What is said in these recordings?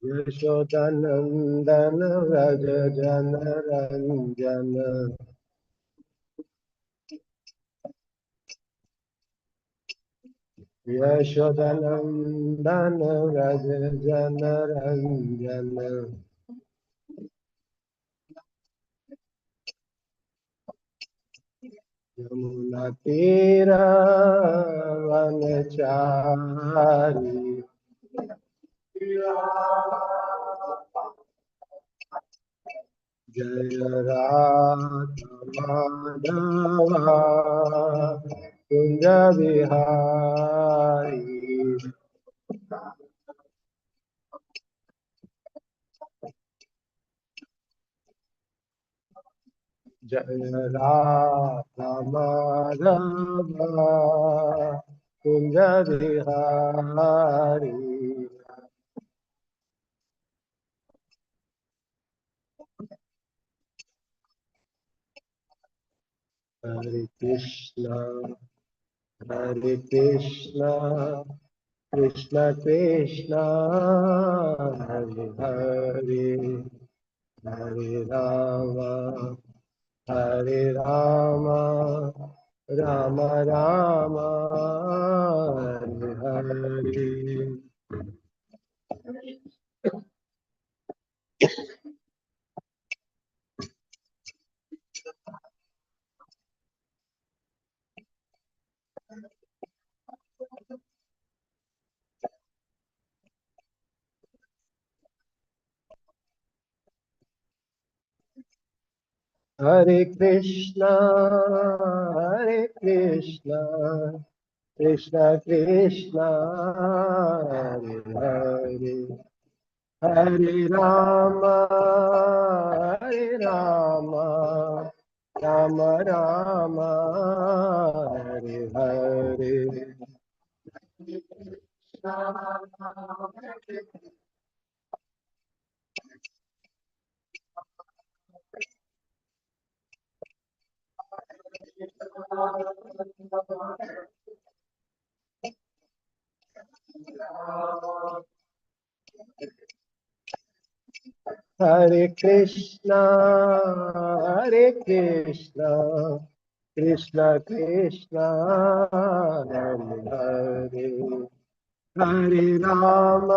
यशोदनंदन व्रज जन रंजन। यशोदनंदन व्रज जन रंजन। यमुना तीर वनचारी। जय राधा माधवा कुंज बिहारी। जय राधा माधवा कुंज बिहारी। हरे कृष्णा कृष्ण कृष्ण हरे हरे, हरे राम राम राम हरे हरे। हरे कृष्णा कृष्ण कृष्ण हरे हरे, हरे राम राम राम हरे हरे। हरे कृष्णा कृष्ण कृष्ण हरे हरे, हरे राम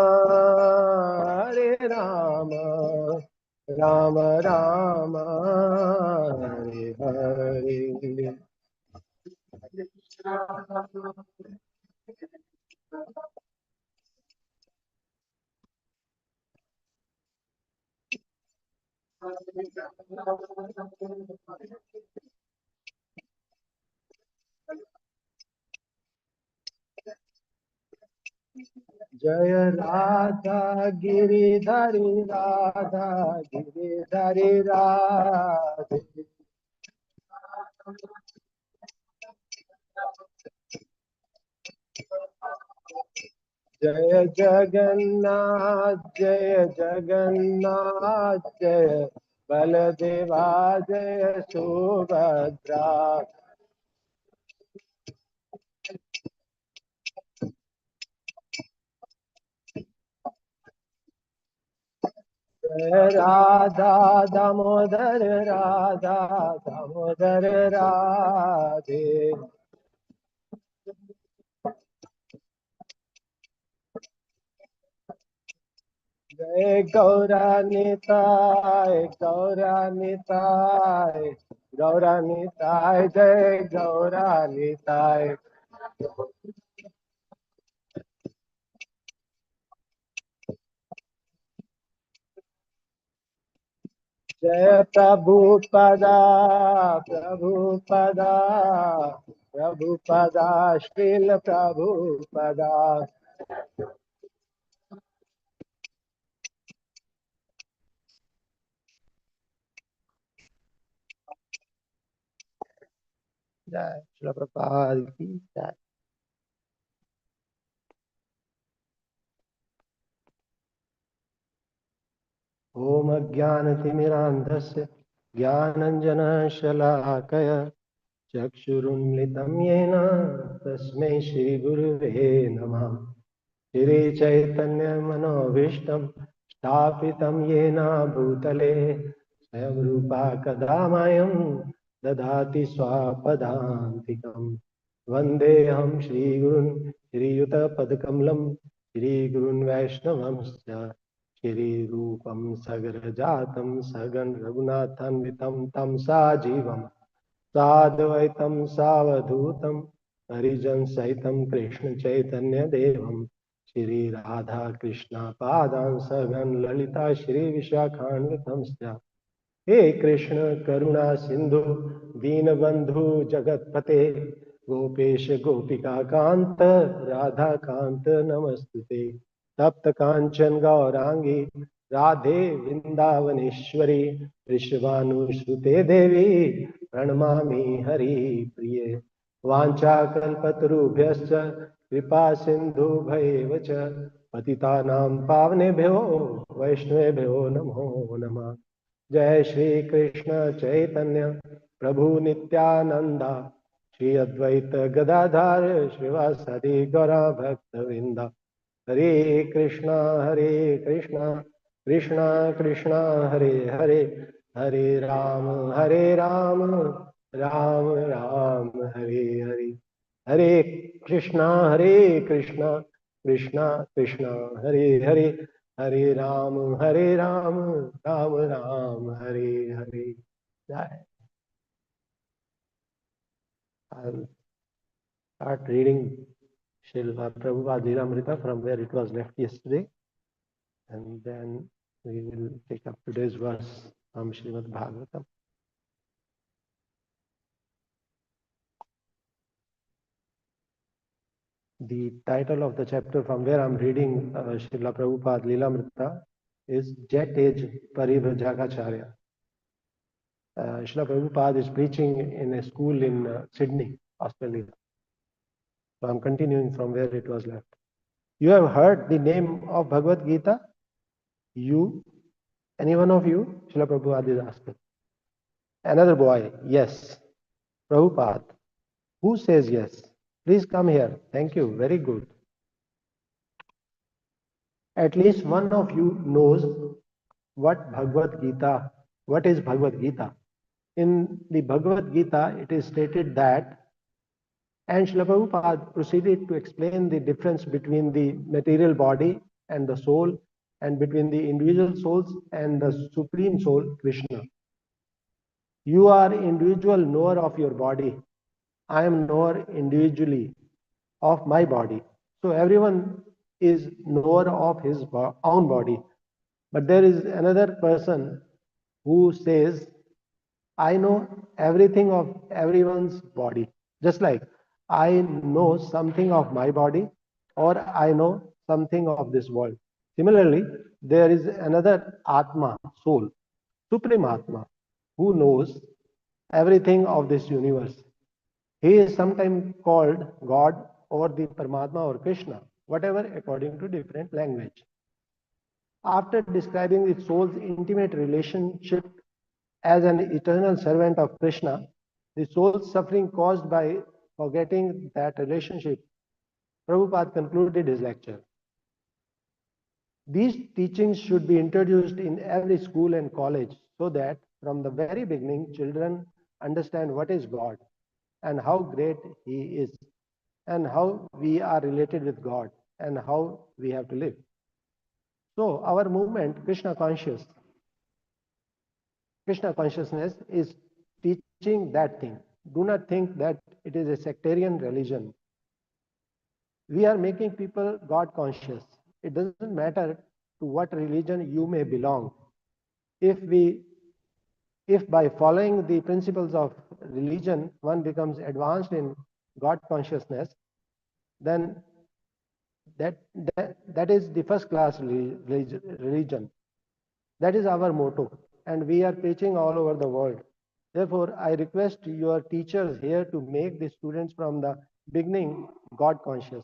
राम राम हरे हरे। जय राधा गिरिधरी राधा गिरिधरी राधे। जय जगन्नाथ जय बलदेवा जय सुभद्रा। जय राधा दामोदर राधा दामोदर राधे। जय गौरानिताय गौरानिताय जय गौरानिताय। जय प्रभुपदा श्रील प्रभुपदा। जय श्रील प्रभुपाद की जय। ओम ज्ञानतिमिरान्धस्य ज्ञानञ्जनशलाकया चक्षुरुन्मिलितं येन तस्मै श्रीगुरुवे नमः। श्रीचैतन्यमनोभीष्टं स्थापितं येन भूतले स्वयं रूपा कदा मह्यं ददाति स्वापदान्तिकम्। वन्देऽहं श्रीगुरून् श्रीयुतपदकमलं श्रीगुरून् वैष्णवंश्च श्रीरूपं सगरजातं सगण रघुनाथान्वितं तं साजीवम् साद्वैतं सावधूतं हरिजन सहितं कृष्ण चैतन्य देवं श्री राधा कृष्ण पादां सगन ललिता श्री विशाखान्वितं हे कृष्ण करुणा सिंधु दीनबंधु जगतपते गोपेश गोपिका कांत राधा कांत नमस्तुते तप्त कांचन गौरांगी राधे वृंदावनेश्वरी वृषभानुसुते देवी प्रणमामि हरि प्रिये वाञ्छाकल्पतरुभ्यश्च कृपा सिन्धुभ्यैव च पतितानां पावनेभ्यो वैष्णवेभ्यो नमो नमः। जय श्री कृष्ण चैतन्य प्रभु नित्यानंदा श्री अद्वैत गदाधर श्रीवासदि गौरा भक्तवृंद हरे Krishna Krishna Krishna Hare Hare Hare Ram Ram Ram Hare Hare Hare Krishna Krishna Krishna Hare Hare Hare Ram Ram Ram Hare Hare. I'll start reading Srila Prabhupada Lilamrita from where it was left yesterday, and then we will take up today's verse from Srimad Bhagavatam. The title of the chapter from where I'm reading Srila Prabhupada Lilamrita is Jet Age Paribhajakacharya. Srila Prabhupada is preaching in a school in Sydney, Australia. So I'm continuing from where it was left. You have heard the name of Bhagavad Gita? You? Any one of you? Srila Prabhupada is asking. Another boy, yes. Prabhupada. Who says yes? Please come here. Thank you. Very good. At least one of you knows what Bhagavad Gita, what is Bhagavad Gita. In the Bhagavad Gita, it is stated that, and Srila Prabhupada proceeded to explain the difference between the material body and the soul, and between the individual souls and the supreme soul, Krishna. You are individual knower of your body. I am knower individually of my body. So everyone is knower of his own body. But there is another person who says, I know everything of everyone's body. Just like I know something of my body, or I know something of this world. Similarly, there is another Atma, soul, Supreme Atma, who knows everything of this universe. He is sometimes called God or the Paramatma or Krishna, whatever according to different language. After describing the soul's intimate relationship as an eternal servant of Krishna, the soul's suffering caused by forgetting that relationship, Prabhupada concluded his lecture. These teachings should be introduced in every school and college so that from the very beginning children understand what is God and how great He is and how we are related with God and how we have to live. So our movement, Krishna consciousness is teaching that thing. Do not think that it is a sectarian religion. We are making people God conscious. It doesn't matter to what religion you may belong. If by following the principles of religion one becomes advanced in God consciousness, then that is the first class religion. That is our motto, and we are preaching all over the world. Therefore, I request your teachers here to make the students from the beginning God conscious.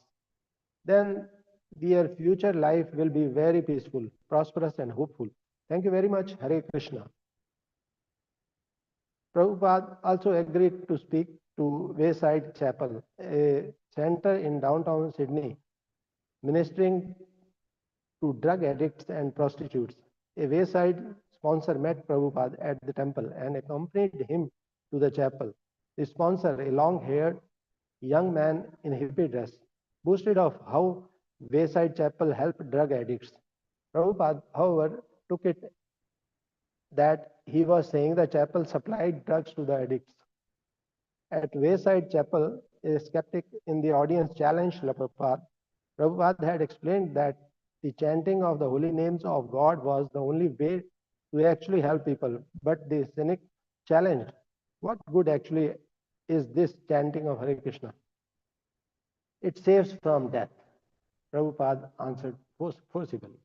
Then their future life will be very peaceful, prosperous, and hopeful. Thank you very much. Hare Krishna. Prabhupada also agreed to speak. to Wayside Chapel, a center in downtown Sydney, ministering to drug addicts and prostitutes. A Wayside sponsor met Prabhupada at the temple and accompanied him to the chapel. The sponsor, a long haired young man in hippie dress, boasted of how Wayside Chapel helped drug addicts. Prabhupada, however, took it that he was saying the chapel supplied drugs to the addicts. At Wayside Chapel, a skeptic in the audience challenged Prabhupada. Prabhupada had explained that the chanting of the holy names of God was the only way to actually help people. But the cynic challenged, what good actually is this chanting of Hare Krishna? It saves from death. Prabhupada answered forcibly.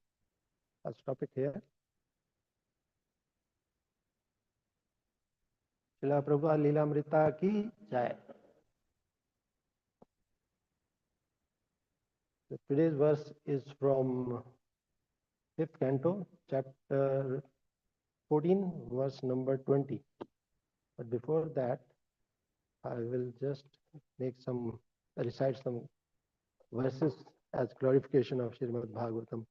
I'll stop it here. Srila Prabhupada Leelamrita ki jai. Today's verse is from 5th canto, chapter 14, verse number 20. But before that, I will just recite some verses as glorification of Srimad Bhagavatam.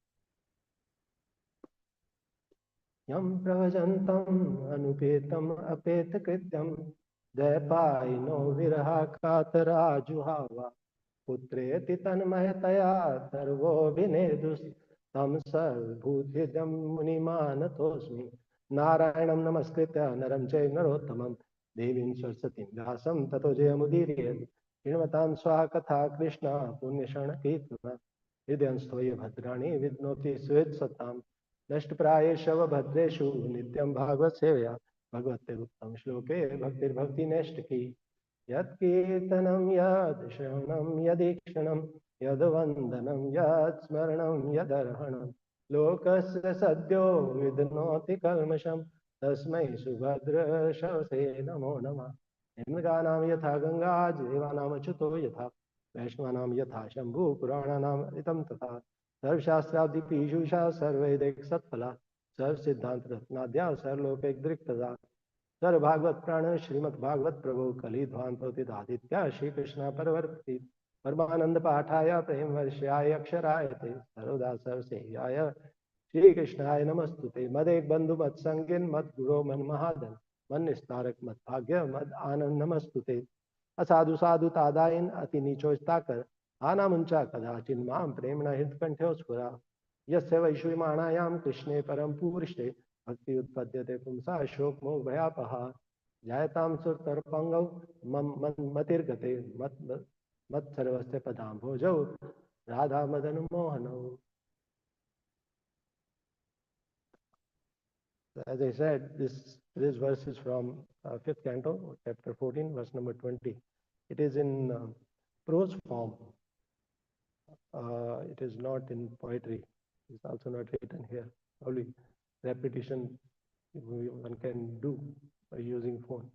Yam pravajantam anupetam apetaकृत्यam dvaipayino viraha katara juhava पुत्रेति तन्मयतया सर्वो विनेदुस् तं सर्वभूतिजं मुनिमानतोऽस्मि नारायणं नमस्कृत्य नरं चैव नरोत्तमं देवीं सरस्वतीं व्यासं ततो जयमुदीरयेत् श्रीमतां स्वाहा कथा कृष्ण पुण्यशरणकीर्तना हृदयंस्थोय भद्राणि विद्नोति सुहृत्सतां नष्टप्रायेषु भद्रेषु नित्यं भागवत सेवया भगवते उत्तम श्लोके भक्तिर्भक्तिनैष्टिकी यत्कीर्तनं यत् श्रवणं यदीक्षणं यद्वन्दनं यत् स्मरणं यदर्हणं लोकस्य सद्यो विद्नोति कल्मषं तस्मै सुभद्रशवसे नमो नमः निम्नगानां यथा गंगा जीवानामच्युतो यथा वैष्णवानां यथा शम्भु पुराणानाम् अमृतं तथा सर्वशास्त्रादिपीयूषा सर्वैदैकसत्फला सर्वसिद्धान्तरत्नाद्या सर्वलोकैकदृक्तदा सर भागवत प्राण श्रीमद भागवत प्रभु कली ध्वान आदित्य श्री कृष्ण परवर्ती परमानंद पाठाय प्रेम वर्षाय अक्षराय ते सर्वदा सर्वसेयाय श्री कृष्णाय नमस्तुते मद एक बंधु मत संगिन मत गुरो मन महादन मन निस्तारक मत भाग्य मद आनंद नमस्तुते असाधु साधु तादाइन अति नीचोचता कर आना मुंचा कदाचिन माम प्रेमणा हृदकंठ्यो स्फुरा यस्य वैश्वीमाणायाम कृष्णे परम पूर्ष्टे भक्ति उत्पद्यते पुंसा शोक मोह भयापहा जायताम सुरतरपंगौ मतिर्गते मत सर्वस्य पदाम भोजौ Radha Madan मोहनौ. As I said, this verse is from 5th canto, chapter 14, verse number 20. It is in prose form. It is not in poetry. It's also not written here. Only repetition one can do by using phone.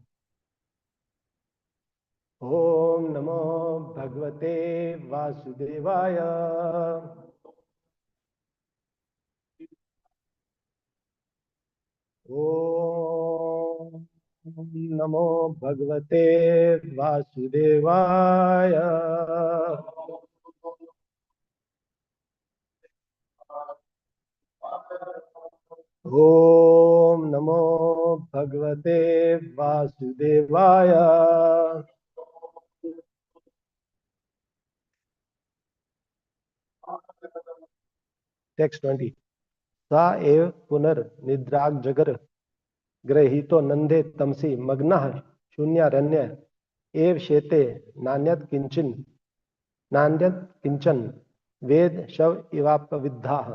Om Namo Bhagavate Vasudevaya. Om Namo Bhagavate Vasudevaya. Om Namo Bhagavate Vasudevaya. Text 20. सा एव पुनर् निद्राग जगर ग्रहीतो नंदे तमसी मग्नः शून्यारण्य एव शेते नान्यत किंचन वेद शव इवापविद्धाः.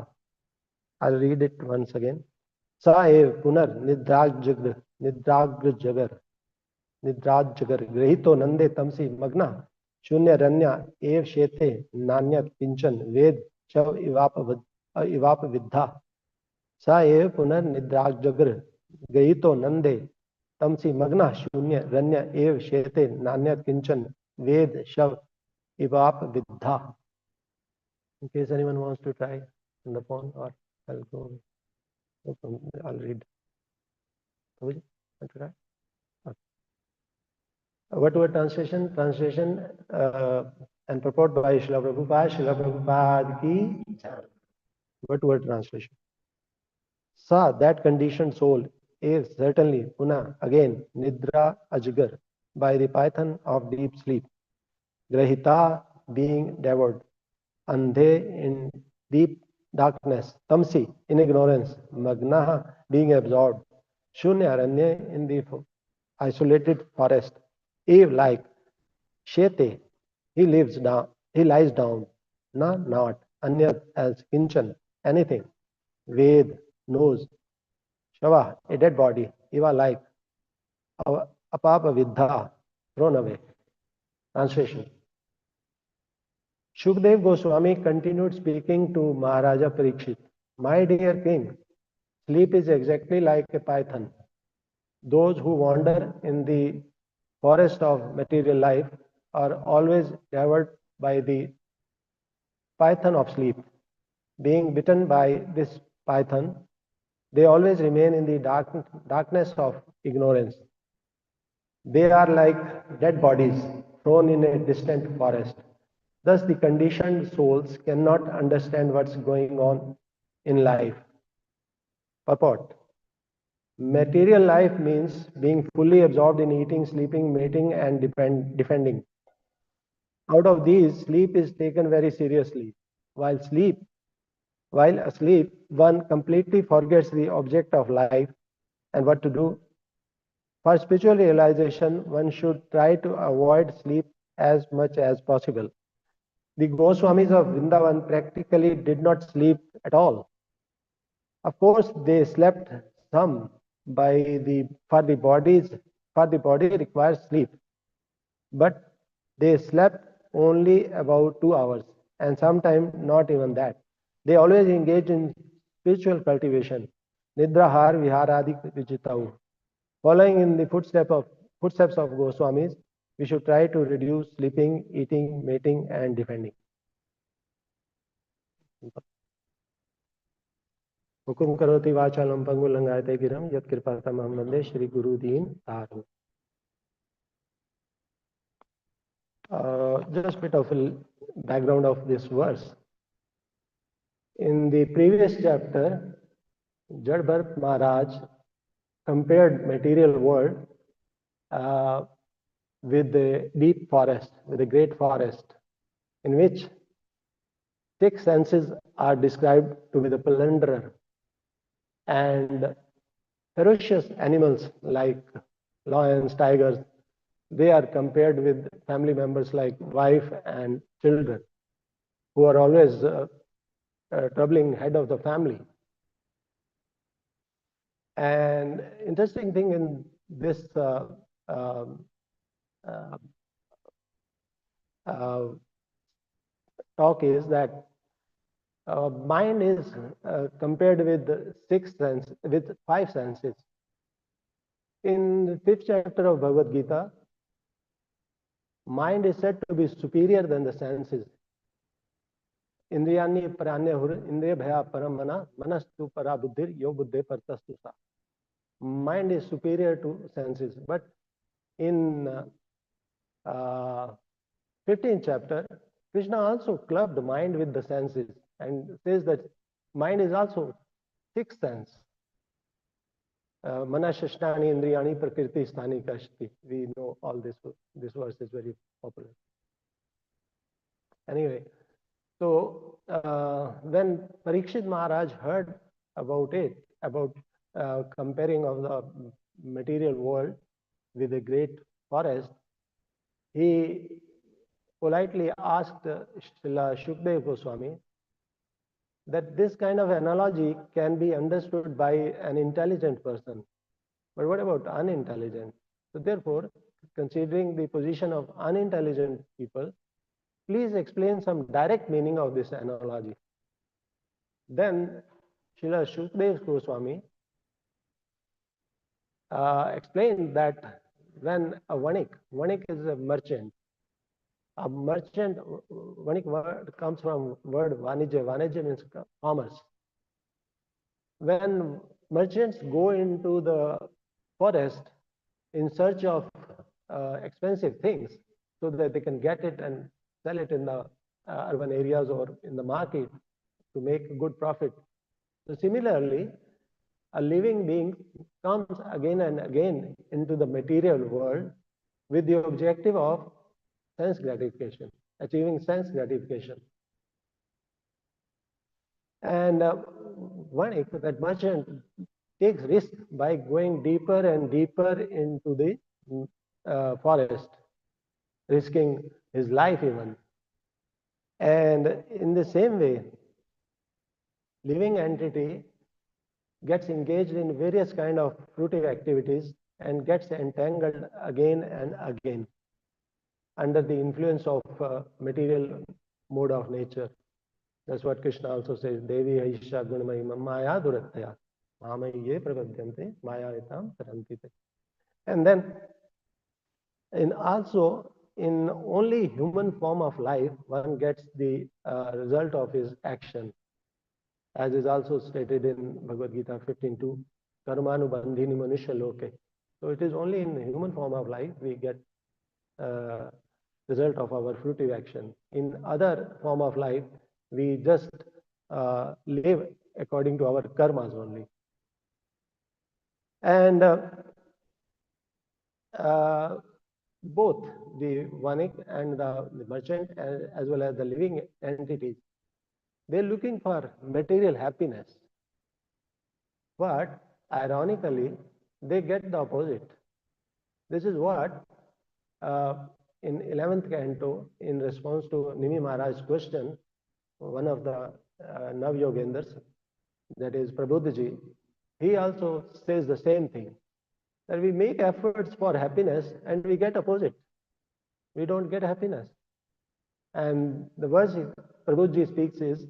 I'll read it once again. सा एव पुनर् निद्राग जगर ग्रहीतो नंदे तमसी मग्नः शून्यरण्य एव शेते नान्यत किंचन वेद शव इवापविद्धाः. सा एव पुनर्निद्राजगर गयितो नंदे तमसी मग्नः शून्य रण्य एव शेते नान्यत किंचन वेद शव इवाप विद्धा. In case anyone wants to try on the phone, or I'll go. I'll read. Want to try? What word translation? Translation and purport by Srila Prabhupada. Srila Prabhupada ki jai. What word translation? Sa, that conditioned soul, is certainly, Puna, again, Nidra Ajgar, by the python of deep sleep. Grahita, being devoured. Andhe, in deep darkness. Tamsi, in ignorance. Magnaha, being absorbed. Shunya Aranya, in the isolated forest. Eve, like. Shete, he lies down. Na, not. Anya, as kinchan, anything. Ved, knows. Shava, a dead body. Eva, like. Apapa vidha, thrown away. Translation. Shukdev Goswami continued speaking to Maharaja Parikshit. My dear king, sleep is exactly like a python. Those who wander in the forest of material life are always devoured by the python of sleep. Being bitten by this python, they always remain in the darkness of ignorance. They are like dead bodies thrown in a distant forest. Thus, the conditioned souls cannot understand what's going on in life. Purport. Material life means being fully absorbed in eating, sleeping, mating, and defending. Out of these, sleep is taken very seriously. While asleep, one completely forgets the object of life and what to do. For spiritual realization, one should try to avoid sleep as much as possible. The Goswamis of Vrindavan practically did not sleep at all. Of course, they slept some by the for the body requires sleep, but they slept only about 2 hours, and sometimes not even that. They always engage in spiritual cultivation. Nidrahar viharadi vijitau. Following in the footsteps of Goswamis, we should try to reduce sleeping, eating, mating, and defending. Hukum karoti vachalam pangulangayate giram yat kripatamam vande Shri Guru Deen Taru. Just a bit of a background of this verse. In the previous chapter, Jad Bharat Maharaj compared material world with the deep forest, with a great forest, in which six senses are described to be the plunderer, and ferocious animals like lions, tigers, they are compared with family members like wife and children, who are always troubling head of the family. And interesting thing in this um, uh, uh, talk is that mind is compared with with five senses. In the fifth chapter of Bhagavad Gita, mind is said to be superior than the senses. Indriyani paranya hur indriya bhaya param mana manastu para buddhir yo buddhe partastu sa. Mind is superior to senses, but in 15th chapter, Krishna also clubbed the mind with the senses and says that mind is also sixth sense. Manashashtani indriyani prakriti sthani kashti. We know all this. This verse is very popular. Anyway, so when Parikshit Maharaj heard about it, about comparing of the material world with a great forest, he politely asked Srila Shukdev Goswami that this kind of analogy can be understood by an intelligent person. But what about unintelligent? So therefore, considering the position of unintelligent people, please explain some direct meaning of this analogy. Then Srila Shukdev Goswami explained that when a vanik is a merchant, vanik word comes from word vanija. Vanija means commerce. When merchants go into the forest in search of expensive things so that they can get it and sell it in the urban areas or in the market to make a good profit. So similarly, a living being comes again and again into the material world with the objective of sense gratification, achieving sense gratification. And one that merchant takes risk by going deeper and deeper into the forest, risking his life even. And in the same way, living entity gets engaged in various kind of fruitive activities and gets entangled again and again under the influence of material mode of nature. That's what Krishna also says, Devi Aisha Gunamai Maya Durataya Mamaye Prabhadyante Maya Itam Tarantite. And then also in only human form of life, one gets the result of his action, as is also stated in Bhagavad Gita 15.2, Karmanu Bandhini Manusha Loke. So it is only in human form of life we get result of our fruitive action. In other form of life, we just live according to our karmas only. And both the Vanik and the merchant, as well as the living entities, they're looking for material happiness. But ironically, they get the opposite. This is what in 11th canto, in response to Nimi Maharaj's question, one of the Nav-Yogendras, that is Prabodhiji, he also says the same thing, that we make efforts for happiness and we get opposite. We don't get happiness. And the verse Prabhuji speaks is,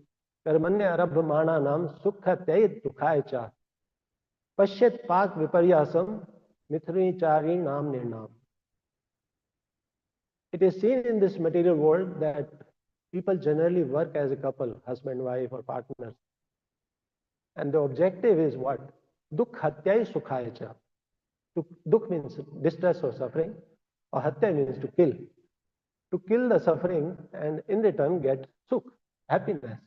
Karmanya arabhamana nam sukha tayit dukhaya cha pashyat pak viparyasam mithuni chari nam nirnam. It is seen in this material world that people generally work as a couple, husband, wife, or partners. And the objective is what? Dukh hatyai sukhaya cha. Dukh means distress or suffering, or hatya means to kill. To kill the suffering and in return get sukh, happiness.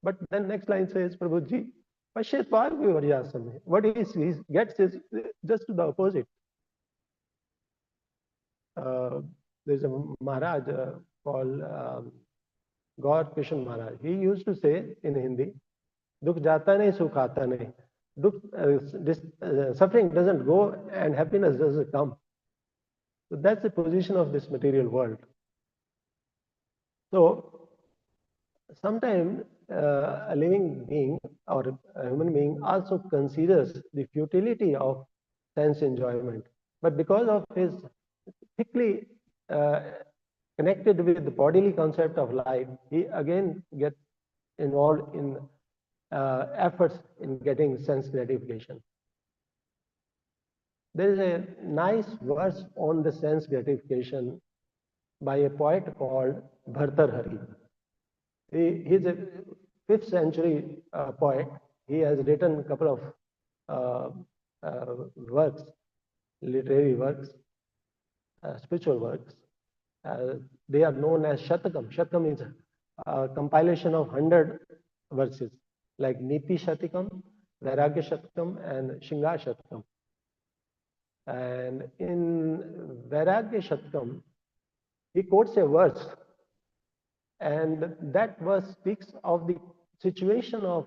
But then next line says, Prabhuji, Pashyat Par Vivaryasam. What he gets is just the opposite. There's a Maharaj called Gaur Kishan Maharaj. He used to say in Hindi, Dukh jata nahi, sukh aata nahi. Suffering doesn't go and happiness doesn't come. So that's the position of this material world. So sometimes a living being or a human being also considers the futility of sense enjoyment. But because of his thickly connected with the bodily concept of life, he again gets involved in efforts in getting sense gratification. There is a nice verse on the sense gratification by a poet called Bhartarhari. He is a 5th century poet. He has written a couple of works, literary works, spiritual works. They are known as Shatakam. Shatakam is a compilation of 100 verses, like Niti Shatakam, Vairagya Shatakam, and Shingar Shatakam. And in Vairagya Shatakam, he quotes a verse, and that verse speaks of the situation of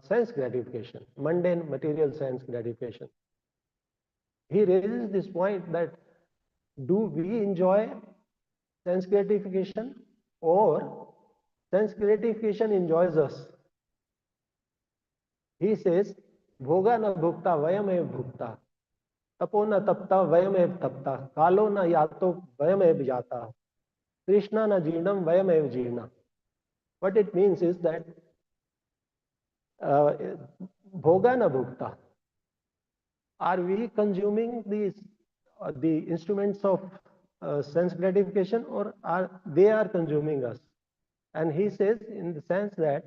sense gratification, mundane material sense gratification. He raises this point that do we enjoy sense gratification or sense gratification enjoys us? He says, Bhoga na bhukta vayamev bhukta, tapo na tapta vayamev tapta, kalo na yato vayamev yata, Krishna na jirnam vayamev jirna. What it means is that bhoga na bhukta, are we consuming the instruments of sense gratification, or they are consuming us? And he says in the sense that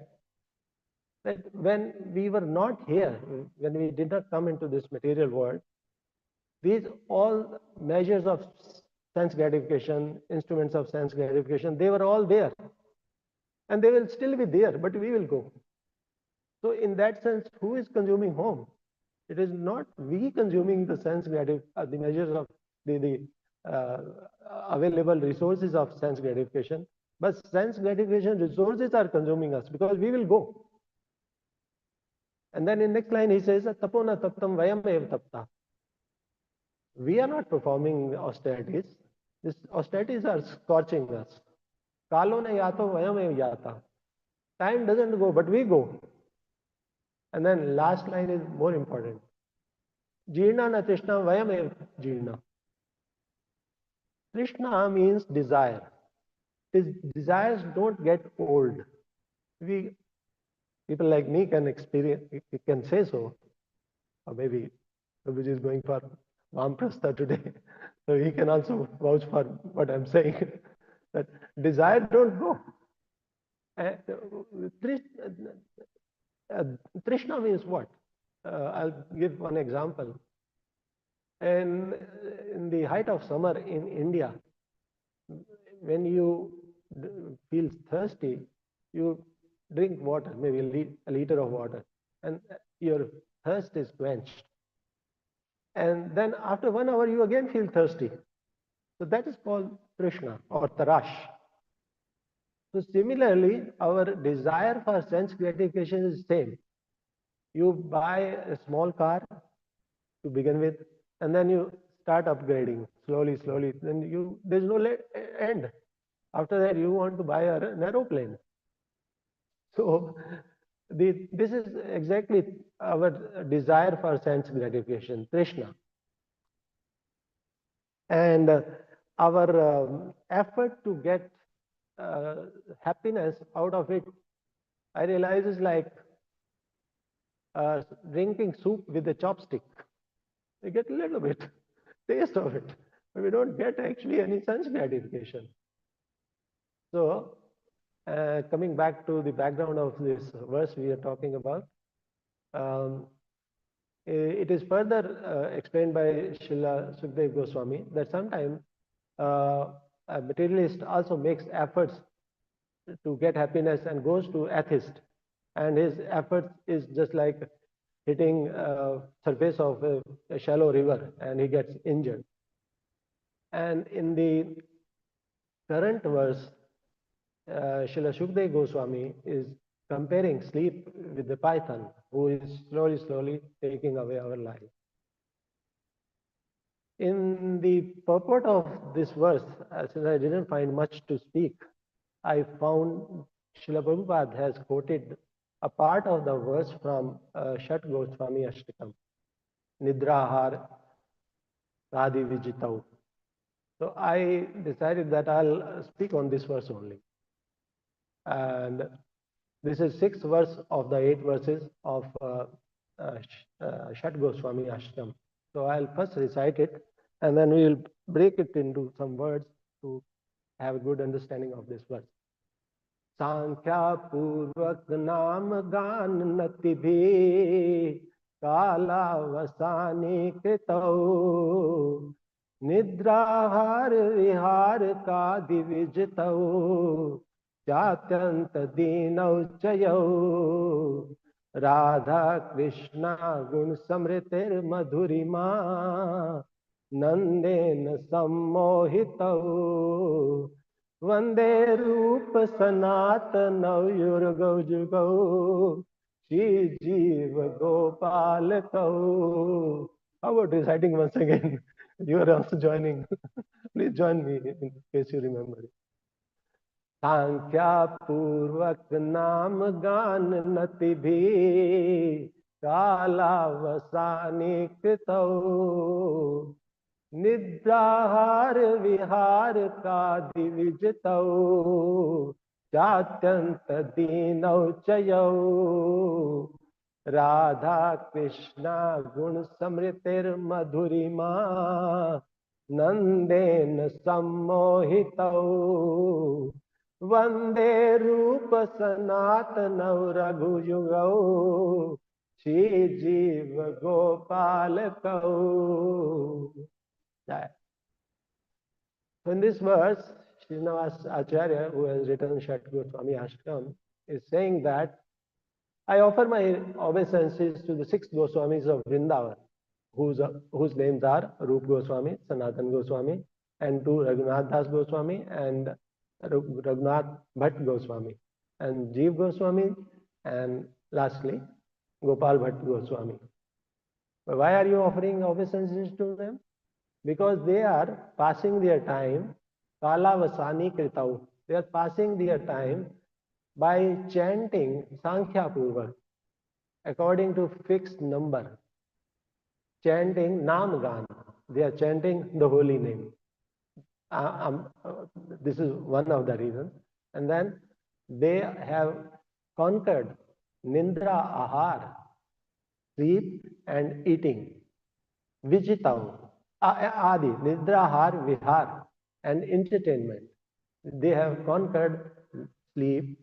when we were not here, when we did not come into this material world, These all measures of sense gratification, instruments of sense gratification, they were all there. And they will still be there, but we will go. So in that sense, who is consuming home? It is not we consuming the the measures of the available resources of sense gratification, but sense gratification resources are consuming us because we will go. And then in next line he says, Tapona taptam vayam ev tapta. We are not performing austerities. These austerities are scorching us. Kalo ne yato vayam ev yata. Time doesn't go, but we go. And then last line is more important. Jirna na trishna vayam ev jirna. Trishna means desire. Desires don't get old. We people like me can experience, can say so, or maybe Prabhuji is going for Vamprastha today, so he can also vouch for what I'm saying. That desire don't go. Trishna means what? I'll give one example. And in the height of summer in India, when you feel thirsty, you drink water, maybe a liter of water, and your thirst is quenched. And then after 1 hour, you again feel thirsty. So that is called Trishna or Tarash. So similarly, our desire for sense gratification is the same. You buy a small car to begin with, and then you start upgrading slowly, slowly. Then there's no end. After that, you want to buy an aeroplane. So this is exactly our desire for sense gratification, Trishna. And our effort to get happiness out of it, I realize, is like drinking soup with a chopstick. We get a little bit taste of it, but we don't get actually any sense gratification. So coming back to the background of this verse we are talking about, it is further explained by Srila Sukdev Goswami that sometimes a materialist also makes efforts to get happiness and goes to atheist, and his effort is just like hitting surface of a shallow river, and he gets injured. And in the current verse, Srila Shukdev Goswami is comparing sleep with the python, who is slowly, slowly taking away our life. In the purport of this verse, since I didn't find much to speak, I found Srila Prabhupada has quoted a part of the verse from Shat Goswami Ashtakam, Nidrahar Radhi Vijitau. So I decided that I'll speak on this verse only. And this is 6th verse of the 8 verses of Shat Goswami Ashtam. So I'll first recite it, and then we'll break it into some words to have a good understanding of this verse. Sankhya Purvak Naam Gan Natibhi Kala Vasani Kritau Nidrahar Vihar Ka Divijitau Chatyant Dinau Chayau Radha Krishna Gun Samritir Madhurima Nanden Sammohitau Vande Rup Sanatana Yurgau Jugau Shri Jiva Gopal Kau. How about reciting once again? You are also joining. Please join me in case you remember it. Sankhya Purvak Naam Gan Nati Bhi Kala Vasani Kritau Nidrahar Vihar Ka Divijitau Chatyanta Dinau Chayau Radha Krishna Gun Samritir Madhurima Nanden Sammohitau Vande Rupa Sanatana Raghuyugau Shri Jiva Gopal Kau. So in this verse, Srinivas Acharya, who has written Shat Goswami Ashtam, is saying that I offer my obeisances to the 6 Goswamis of Vrindavan, whose names are Rup Goswami, Sanatan Goswami, and to Raghunath Das Goswami and Raghunath Bhatt Goswami, and Jeev Goswami, and lastly Gopal Bhatt Goswami. But why are you offering obeisances to them? Because they are passing their time, Kalavasani Kritau. They are passing their time by chanting Sankhya Purva according to fixed number, chanting Nam Gan. They are chanting the holy name. This is one of the reasons. And then they have conquered Nindra Ahar, sleep and eating. Vijitav, Adi, Nidra Har, Vihar, and entertainment. They have conquered sleep,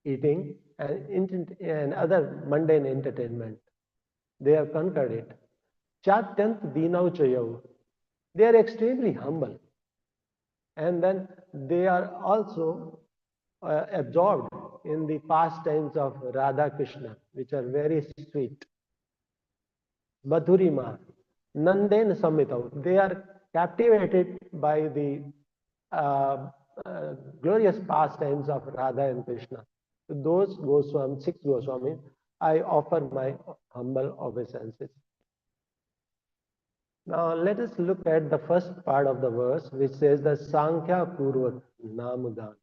eating, and other mundane entertainment. They have conquered it. Chatyant Dinau Chayav. They are extremely humble. And then they are also absorbed in the pastimes of Radha Krishna, which are very sweet. Madhurima, Nanden Samitav. They are captivated by the uh, glorious pastimes of Radha and Krishna. To those Goswami, 6 Goswamis, I offer my humble obeisances. Now let us look at the first part of the verse, which says the Sankhya Purvat Namagan.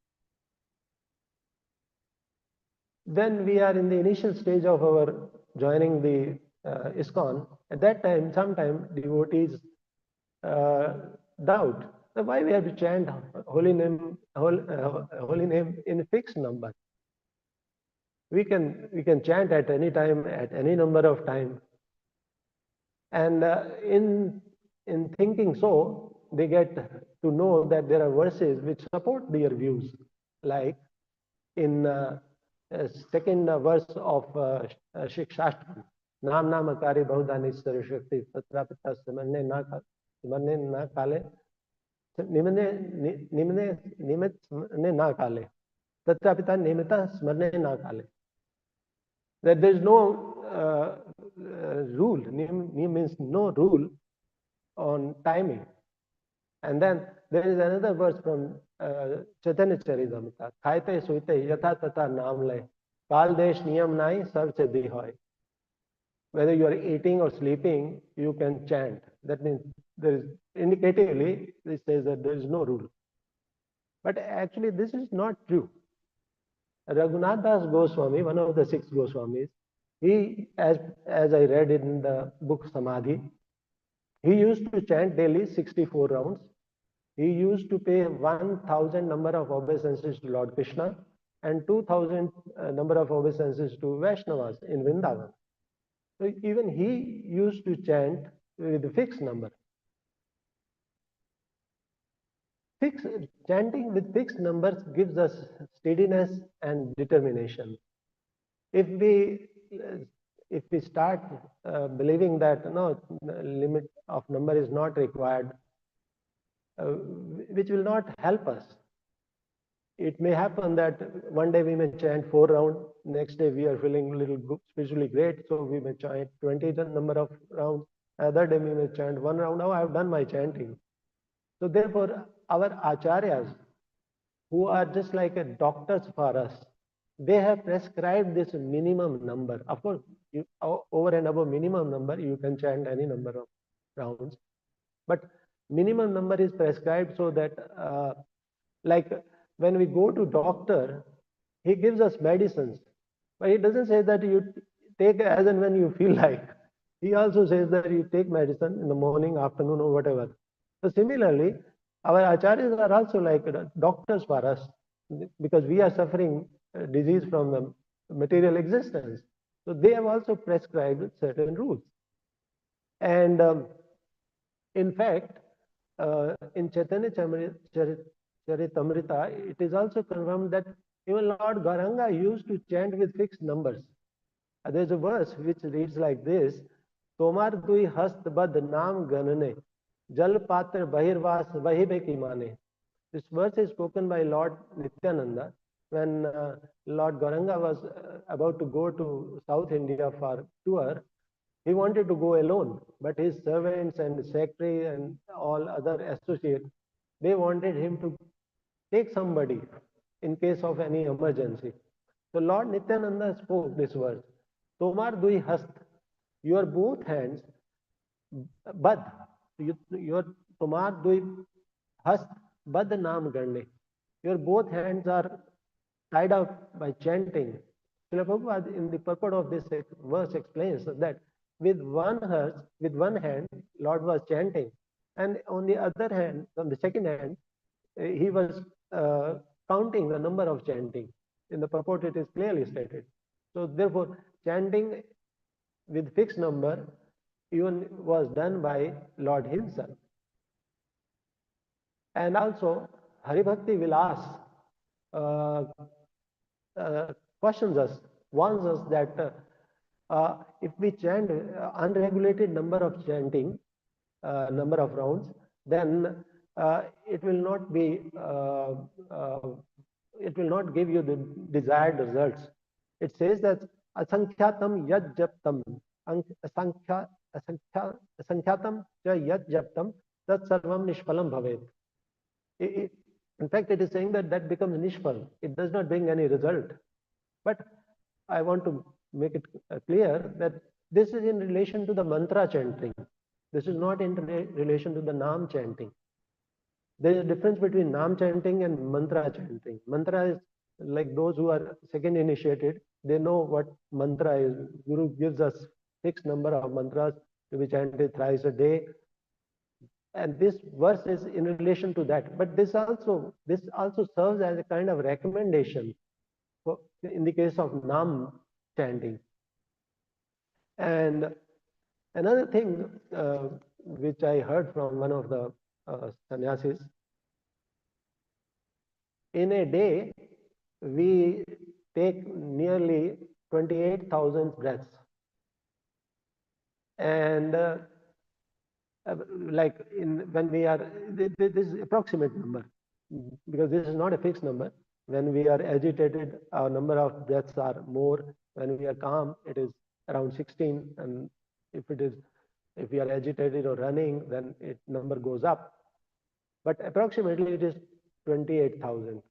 When we are in the initial stage of our joining the ISKCON, at that time, sometime devotees doubt why we have to chant holy name, holy name in a fixed number. We can chant at any time, at any number of time, and in thinking so, they get to know that there are verses which support their views, like in second verse of Shikshashtam, Nam Namakari Bahudhanishwara Shakti Tatrapita Samarne na kale Nimne Nimit na kale Tatrapita Nimita Smarne na kale. That there is no rule, nim means no rule on timing. And then there is another verse from Chaitanya Charitamrita, Khaite Suite Yatha Tata Naam Le, Kal Desh Niyam Nai Sab Se Di Hoy. Whether you are eating or sleeping, you can chant. That means there is indicatively, this says that there is no rule. But actually, this is not true. Raghunath Das Goswami, one of the 6 Goswamis, he, as I read in the book Samadhi, he used to chant daily 64 rounds. He used to pay 1,000 number of obeisances to Lord Krishna and 2,000 number of obeisances to Vaishnavas in Vrindavan. So even he used to chant with a fixed number. Chanting with fixed numbers gives us steadiness and determination. If we start believing that no limit of number is not required, which will not help us. It may happen that one day we may chant 4 rounds, next day we are feeling a little spiritually great, so we may chant 20 number of rounds, other day we may chant 1 round. Now I have done my chanting. So therefore, our acharyas, who are just like a doctors for us, they have prescribed this minimum number. Of course, over and above minimum number, you can chant any number of rounds. But minimum number is prescribed so that, like when we go to doctor, he gives us medicines, but he doesn't say that you take as and when you feel like. He also says that you take medicine in the morning, afternoon, or whatever. So similarly, our acharyas are also like doctors for us, because we are suffering disease from the material existence. So they have also prescribed certain rules. And in fact, in Chaitanya Charitamrita, it is also confirmed that even Lord Gauranga used to chant with fixed numbers. There's a verse which reads like this: Tomar dui hast bad naam ganane, jal patra bahirvas vahibe ki mane. This verse is spoken by Lord Nityananda when Lord Gauranga was about to go to South India for tour. He wanted to go alone, but his servants and secretary and all other associates, they wanted him to take somebody in case of any emergency. So Lord Nityananda spoke this verse: Tomar dui hast, your both hands, bad, your tomar dui hast, bad naam garne. Your both hands are tied up by chanting. Srila Prabhupada in the purport of this verse explains that with one hand, Lord was chanting, and on the other hand, on the second hand, he was counting the number of chanting. In the purport, it is clearly stated. So therefore, chanting with fixed number even was done by Lord himself. And also, Haribhakti Vilas uh, questions us, warns us that if we chant unregulated number of chanting, number of rounds, then it will not be, it will not give you the desired results. It says that asankhyatam yad japtam, asankhatam cha yad japtam, tat sarvam nishpalam bhavet. In fact, it is saying that that becomes nishpal. It does not bring any result. But I want to make it clear that this is in relation to the mantra chanting. This is not in relation to the Naam chanting. There is a difference between Naam chanting and mantra chanting. Mantra is like those who are second initiated, they know what mantra is. Guru gives us fixed number of mantras to be chanted thrice a day. And this verse is in relation to that. But this also serves as a kind of recommendation for, in the case of Naam chanting. And another thing which I heard from one of the sannyasis, in a day we take nearly 28,000 breaths. And like when we are, this is approximate number because this is not a fixed number. When we are agitated, our number of breaths are more. When we are calm, it is around 16. And if we are agitated or running, then it number goes up. But approximately it is 28,000.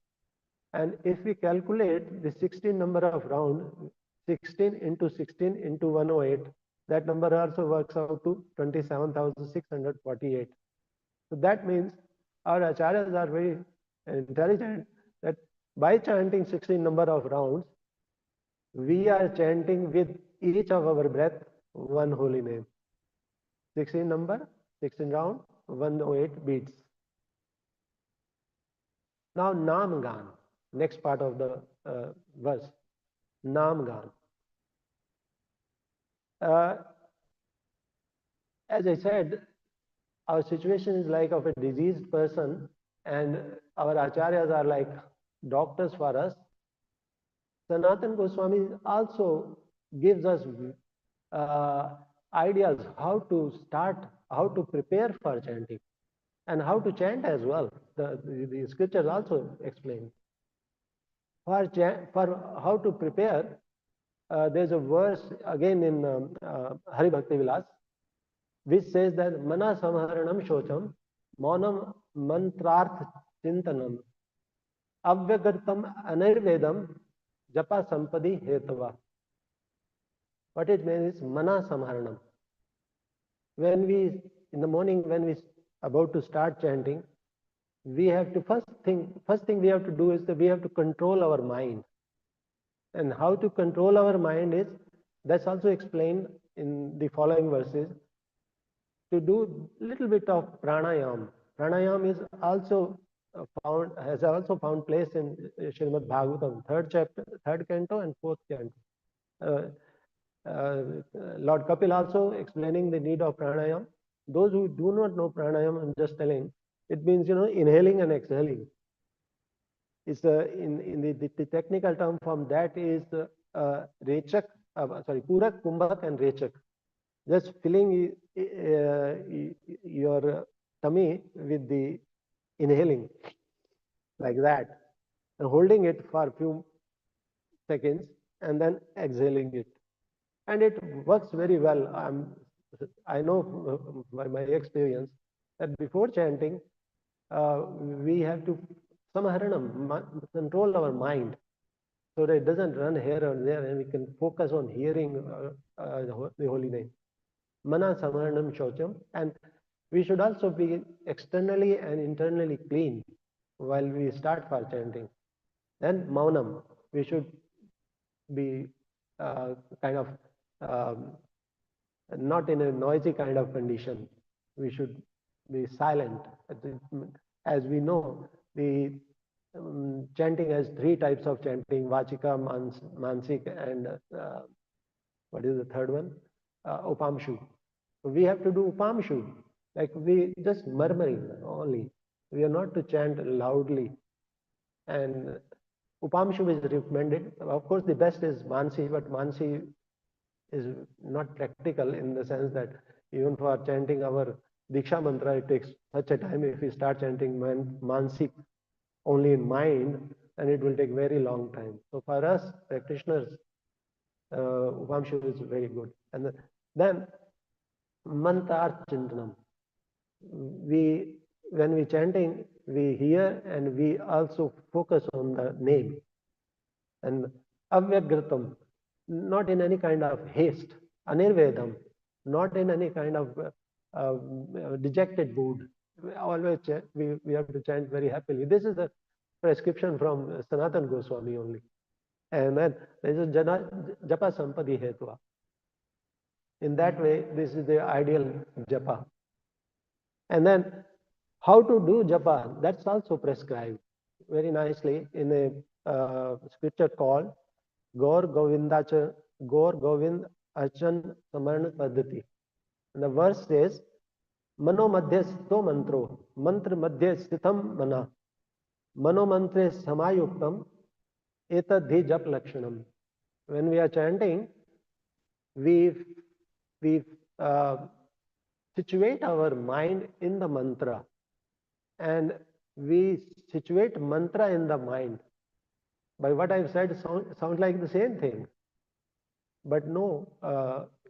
And if we calculate the 16 number of round, 16 into 16 into 108, that number also works out to 27,648. So that means our acharyas are very intelligent that by chanting 16 number of rounds, we are chanting with each of our breath one holy name. 16 number, 16 round, 108 beats. Now Naam Gan, next part of the verse, Naam Gan. As I said, our situation is like of a diseased person, and our acharyas are like doctors for us. Sanatan Goswami also gives us ideas how to start, how to prepare for chanting, and how to chant as well. The scriptures also explain. For how to prepare, there's a verse again in Hari Bhakti Vilas, which says that Mana Samharanam Shocham, Maunam Mantrarth Chintanam, Avyagartam Anirvedam, Japa Sampadi Hetava. What it means is Mana Samharanam. When we, in the morning, when we about to start chanting, we have to first thing we have to do is that we have to control our mind. And how to control our mind is, that's also explained in the following verses, to do little bit of pranayam. Pranayam is also has also found place in Srimad Bhagavatam, third chapter, third canto and fourth canto. Lord Kapil also explaining the need of pranayam. Those who do not know pranayam, I'm just telling, it means, inhaling and exhaling. It's in the technical term from that is rechak Purak, Kumbhak, and Rechak. Just filling your tummy with the inhaling like that, and holding it for a few seconds, and then exhaling it. And it works very well. I know by my experience that before chanting, we have to control our mind so that it doesn't run here or there, and we can focus on hearing the holy name. Mana Samaranam Shocham. And we should also be externally and internally clean while we start for chanting. Then Maunam. We should be kind of um, not in a noisy kind of condition. We should be silent. As we know, the chanting has three types of chanting: Vachika, Mansik, and what is the third one? Upamshu. So we have to do Upamshu, like we just murmuring only. We are not to chant loudly. And Upamshu is recommended. Of course, the best is Mansi, but Mansi is not practical in the sense that even for chanting our Diksha mantra, it takes such a time. If we start chanting Mansik only in mind, then it will take very long time. So for us practitioners, Upamshu is very good. And then Mantra Chintanam. We, when we chanting, we hear and we also focus on the name. And Avyagratam, not in any kind of haste. Anirvedam, not in any kind of dejected mood. Always we have to chant very happily. This is a prescription from Sanatan Goswami only. And then there is a japa sampadi hetva. In that way, this is the ideal japa. And then how to do japa, that's also prescribed very nicely in a scripture called Gaur Govindacha, Gaur Govind Archan Samarna Paddhati. And the verse says, Mano Madhya Sthito Mantro, Mantra Madhya Sthitham Mana, Mano Mantre Samayuktam, Etadhi Jap Lakshanam. When we are chanting, we situate our mind in the mantra, and we situate mantra in the mind. By what I've said, sounds like the same thing, but no,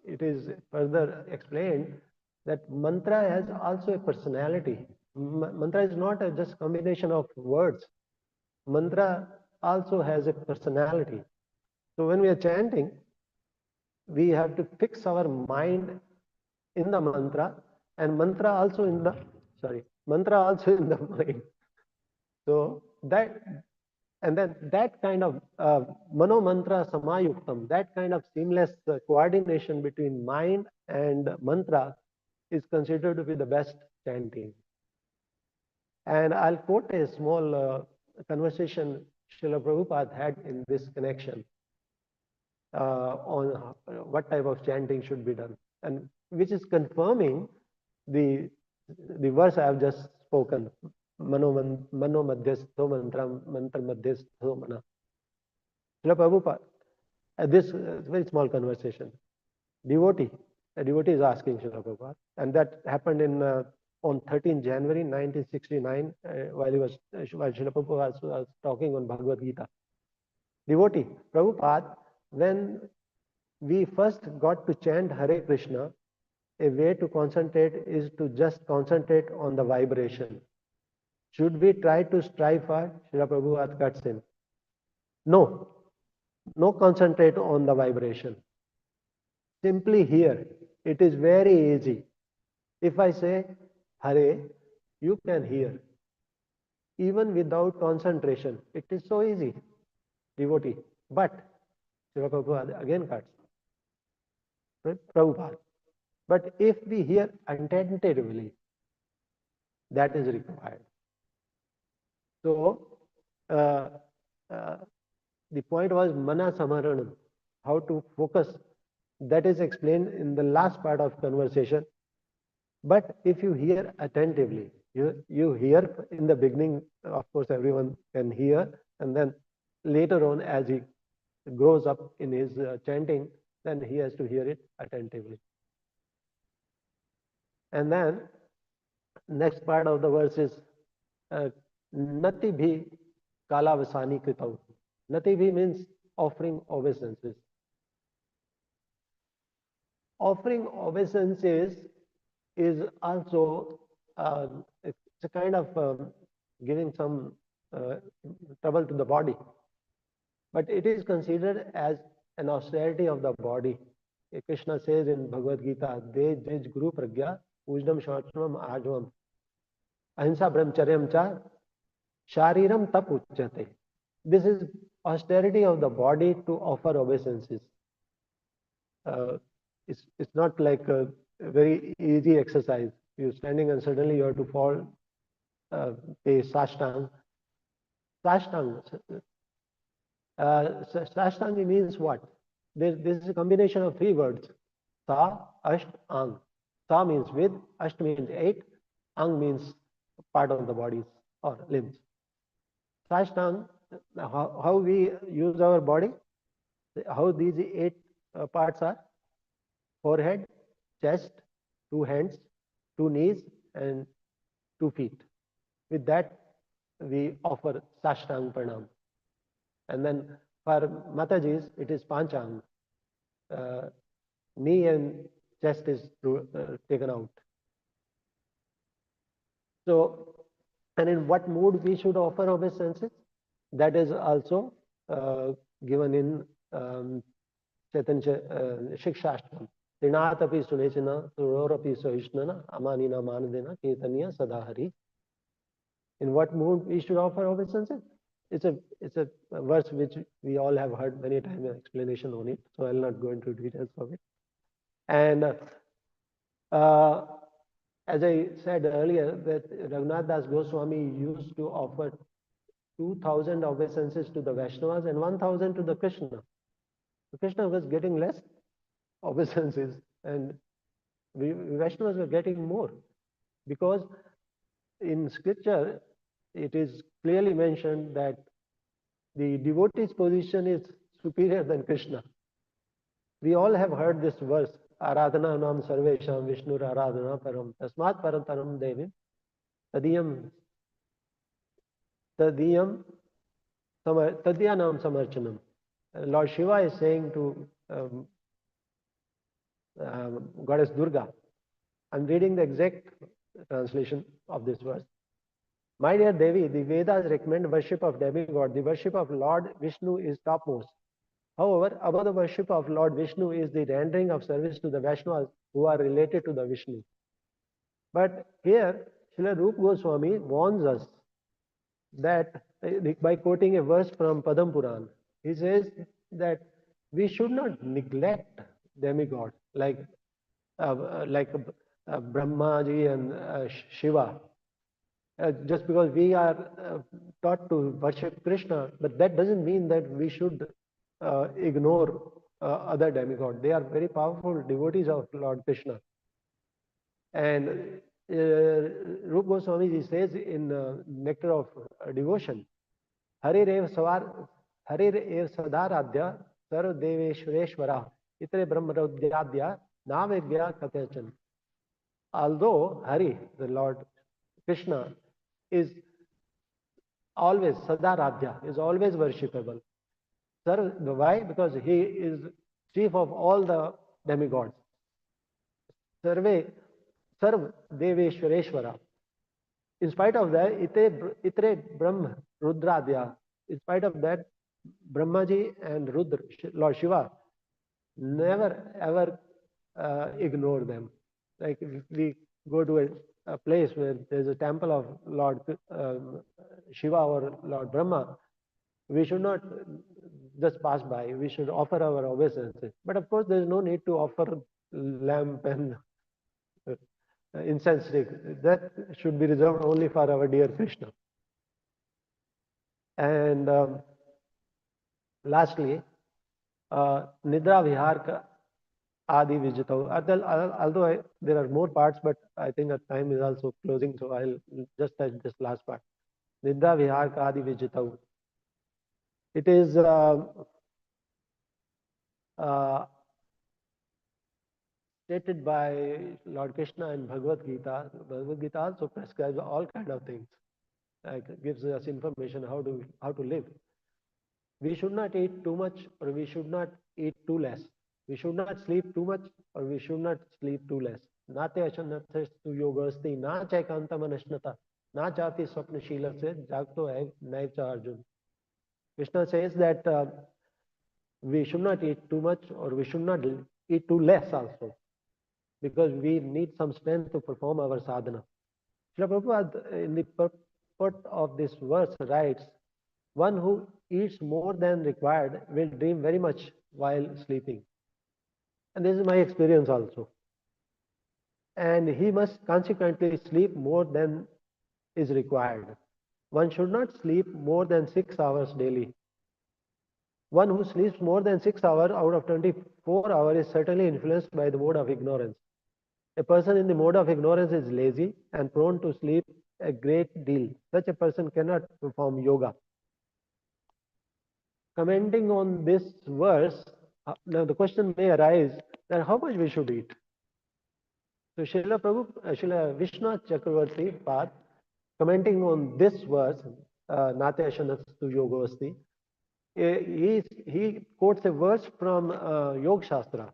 it is further explained that mantra has also a personality. Mantra is not a just combination of words. Mantra also has a personality. So when we are chanting, we have to fix our mind in the mantra, and mantra also in the mind. So that, and then that kind of mano mantra samayuktam, that kind of seamless coordination between mind and mantra is considered to be the best chanting. And I'll quote a small conversation Srila Prabhupada had in this connection on what type of chanting should be done, and which is confirming the verse I have just spoken. Mano madhyastho mantra madhyastho mana. Srila Prabhupada, this very small conversation, a devotee is asking Srila Prabhupada, and that happened in on 13 January 1969 while Srila Prabhupada was talking on Bhagavad Gita. Devotee, Prabhupada, when we first got to chant Hare Krishna, a way to concentrate is to just concentrate on the vibration. Should we try to strive for? Srila Prabhupada cuts in. No, no concentrate on the vibration. Simply hear. It is very easy. If I say Hare, you can hear. Even without concentration. It is so easy, devotee. But Srila Prabhupada again cuts. Prabhupada. But if we hear attentively, that is required. So, the point was mana samaranam, how to focus. That is explained in the last part of conversation. But if you hear attentively, you hear in the beginning, of course, everyone can hear, and then later on, as he grows up in his chanting, then he has to hear it attentively. And then next part of the verse is Nati bhi kalavasani kritau. Nati bhi means offering obeisances. Offering obeisances is also it's a kind of giving some uh, trouble to the body, but it is considered as an austerity of the body. Krishna says in Bhagavad Gita, "De jij guru pragya wisdom shaucham ajvam ahimsa brahmacharyam cha shariram tap uchyate." This is austerity of the body to offer obeisances. Uh, it's not like a very easy exercise. You're standing and suddenly you have to fall, pay sashtang. Sashtang. Sashtang means what? This is a combination of three words. Sa, asht, ang. Sa means with, asht means 8, ang means part of the bodies or limbs. Sashtang, how we use our body, how these 8 parts are: forehead, chest, 2 hands, 2 knees, and 2 feet. With that, we offer Sashtang Pranam. And then for Matajis, it is Panchang. Knee and chest is taken out. So, and in what mood we should offer obeisances? That is also given in Chaitanya Shikshashtam. Trinatapi sunechana, surorapi sohishnana, amanina manadena, ketaniya sadahari. In what mood we should offer obeisances? It's a verse which we all have heard many times, an explanation on it, so I'll not go into details of it. And as I said earlier, that Raghunath Das Goswami used to offer 2,000 obeisances to the Vaishnavas and 1,000 to the Krishna. The Krishna was getting less obeisances and Vaishnavas were getting more, because in scripture it is clearly mentioned that the devotee's position is superior than Krishna. We all have heard this verse, Aradhana nam sarvesham Vishnur Aradhana param tasmat parantaram devim tadiyam tadyanam samarchanam. Lord Shiva is saying to Goddess Durga, I'm reading the exact translation of this verse. My dear Devi, the Vedas recommend worship of demigod. The worship of Lord Vishnu is topmost. However, above the worship of Lord Vishnu is the rendering of service to the Vaishnavas who are related to the Vishnu. But here, Srila Rupa Goswami warns us that by quoting a verse from Padam Puran, he says that we should not neglect demigods like Brahmaji and Shiva. Just because we are taught to worship Krishna, but that doesn't mean that we should ignore other demigods. They are very powerful devotees of Lord Krishna. And Rupa Goswami says in Nectar of Devotion, Harir ev sadaradya sarv deveshwareshwara itre brahmarodhyadya navegya katyachan. Although Hari, the Lord Krishna, is always Sadaradhya, is always worshipable. Why? Because he is chief of all the demigods. Sarv Deveshwareshwara. In spite of that, Itre Brahma Rudradhya. In spite of that, Brahmaji and Rudra, Lord Shiva, never ever ignore them. Like if we go to a place where there's a temple of Lord Shiva or Lord Brahma, we should not just pass by. We should offer our obeisances. But of course, there's no need to offer lamp and incense stick. That should be reserved only for our dear Krishna. And lastly, Nidra Vihar Adi Vijitav. Although there are more parts, but I think that time is also closing, so I'll just touch this last part. Nidra Vihar Adi Vijitav. It is stated by Lord Krishna in Bhagavad Gita. Bhagavad Gita also prescribes all kind of things, like gives us information how to live. We should not eat too much or we should not eat too less. We should not sleep too much or we should not sleep too less. Nate ashanathastu yogasti na chaikanta manashnata na chati swapnashila se jagto hai naivcha arjun. Krishna says that we should not eat too much or we should not eat too less also, because we need some strength to perform our sadhana. Srila Prabhupada in the purport of this verse writes, one who eats more than required will dream very much while sleeping. And this is my experience also. And he must consequently sleep more than is required. One should not sleep more than 6 hours daily. One who sleeps more than 6 hours out of 24 hours is certainly influenced by the mode of ignorance. A person in the mode of ignorance is lazy and prone to sleep a great deal. Such a person cannot perform yoga. Commenting on this verse, now the question may arise that how much we should eat. So Srila Vishnu Chakravarti Pad, commenting on this verse, Nate Ashanastu Yogosti, he quotes a verse from Yoga Shastra,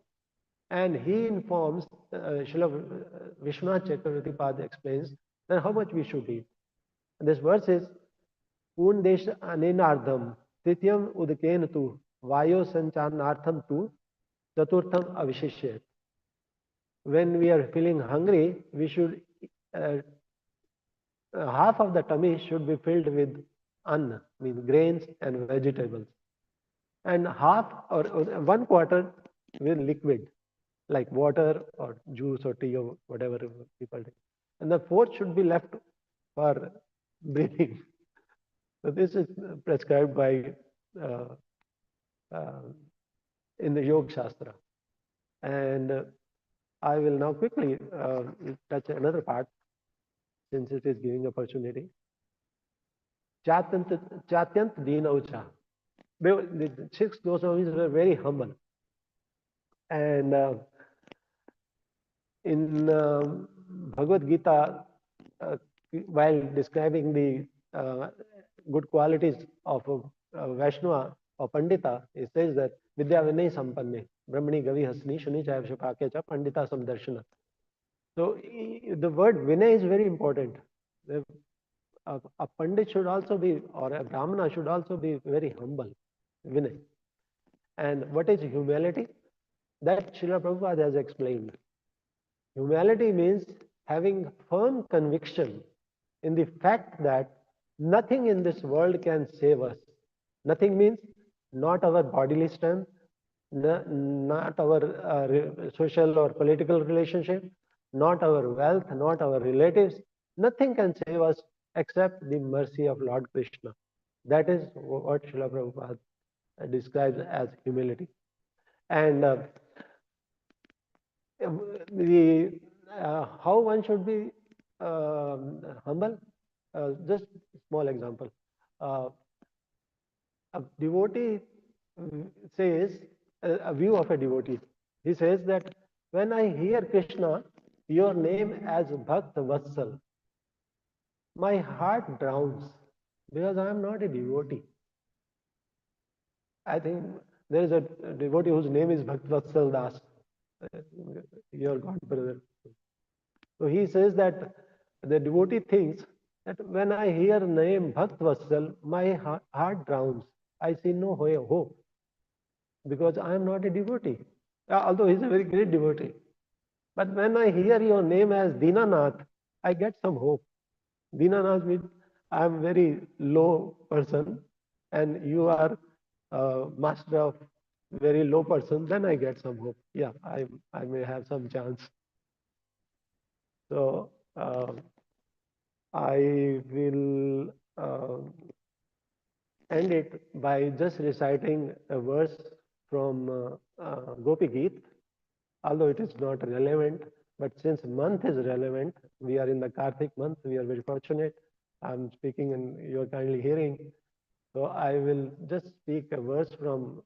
and he informs, Srila Vishnu Chakravarti Pad explains that how much we should eat. And this verse is, Pundesh Anenardham, Tityam Udken tu, Vayo Sanchanartham tu, Chaturtham Avishishya. When we are feeling hungry, we should, uh, half of the tummy should be filled with anna, means grains and vegetables, and half or 1/4 with liquid, like water or juice or tea or whatever people take. And the fourth should be left for breathing. So this is prescribed by uh, uh, in the Yoga Shastra. And I will now quickly touch another part, since it is giving opportunity. Chatyant Dinaucha. The six Goswamis were very humble. And in Bhagavad Gita, uh, while describing the good qualities of Vaishnava or Pandita, it says that Vidya Vinay Sampanne, Brahmani Gavi Hasni, Shuni Chayavshapake Cha, Pandita Samdarshana. So the word Vinay is very important. A Pandit should also be, or a Brahmana should also be very humble, Vinay. And what is humility? That Srila Prabhupada has explained. Humility means having firm conviction in the fact that nothing in this world can save us. Nothing means not our bodily strength, not our social or political relationship, not our wealth, not our relatives. Nothing can save us except the mercy of Lord Krishna. That is what Srila Prabhupada describes as humility. And the how one should be humble. Just small example. Uh, a devotee says, a view of a devotee. He says that when I hear Krishna, your name as Bhakt Vatsal, my heart drowns because I am not a devotee. I think there is a devotee whose name is Bhakt Vatsal Das, uh, your god brother. So he says that the devotee thinks that when I hear name Bhakt Vatsal, my heart drowns. I see no hope because I am not a devotee. Although he is a very great devotee. But when I hear your name as Dinanath, I get some hope. Dinanath means I am very low person and you are master of very low person, then I get some hope. Yeah, I may have some chance. So I will end it by just reciting a verse from Gopi Geet, although it is not relevant, but since month is relevant, we are in the Karthik month, we are very fortunate. I'm speaking and you're kindly hearing. So I will just speak a verse from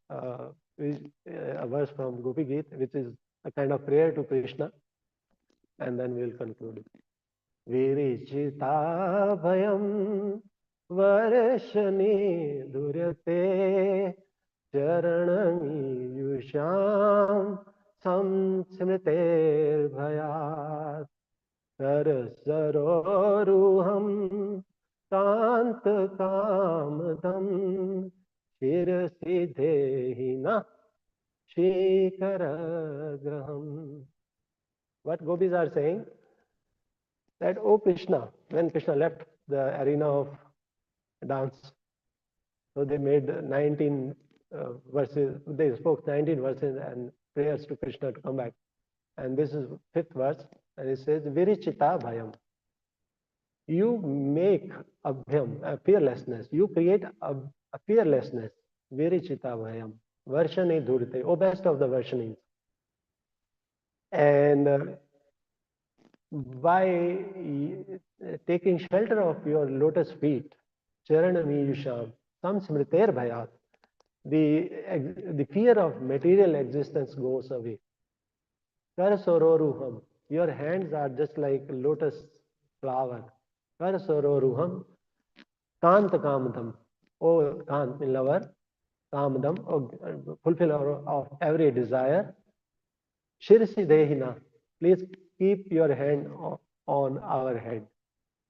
Gopi Geet, which is a kind of prayer to Krishna, and then we'll conclude. Virishita bhayam varshani durate charanamiyusham samsimriter bhayat sarasaroruham tant kamadam shirasidehina shikaragraham. What gopis are saying? That, oh Krishna, when Krishna left the arena of dance, so they made 19 verses, they spoke 19 verses and prayers to Krishna to come back. And this is fifth verse, and it says, Virichita bhayam. You make abhyam, a fearlessness. You create a fearlessness. Virichita bhayam. Varshani dhurte, oh best of the Varshanis. And by taking shelter of your lotus feet, charanamiyusham, samsmriter bhayat, the fear of material existence goes away. Karasororuham, your hands are just like lotus flower. Karasororuham, kant kamadam, oh kant, lover, kamadam, oh, fulfiller of every desire. Shirsi dehina, please keep your hand on our head.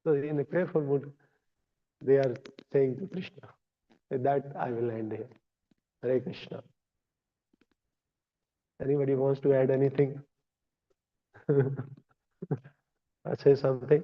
So in a prayerful mood, they are saying to Krishna. With that, I will end here. Hare Krishna. Anybody wants to add anything? Or say something?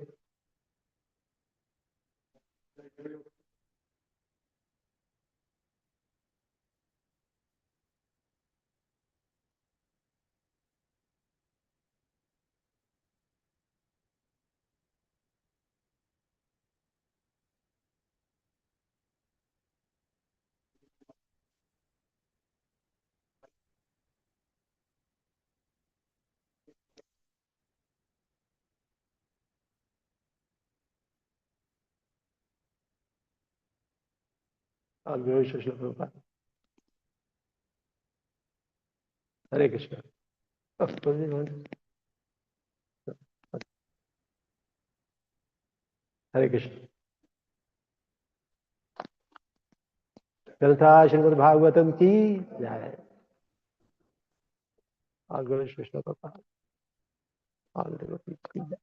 All glory to Srila Prabhupada. Hare Krishna. Oh, Prabhuji, you want to- Hare Krishna. Grantha Shrimad Bhagavatam की जय. All glory to Srila Prabhupada. All devotees की जय.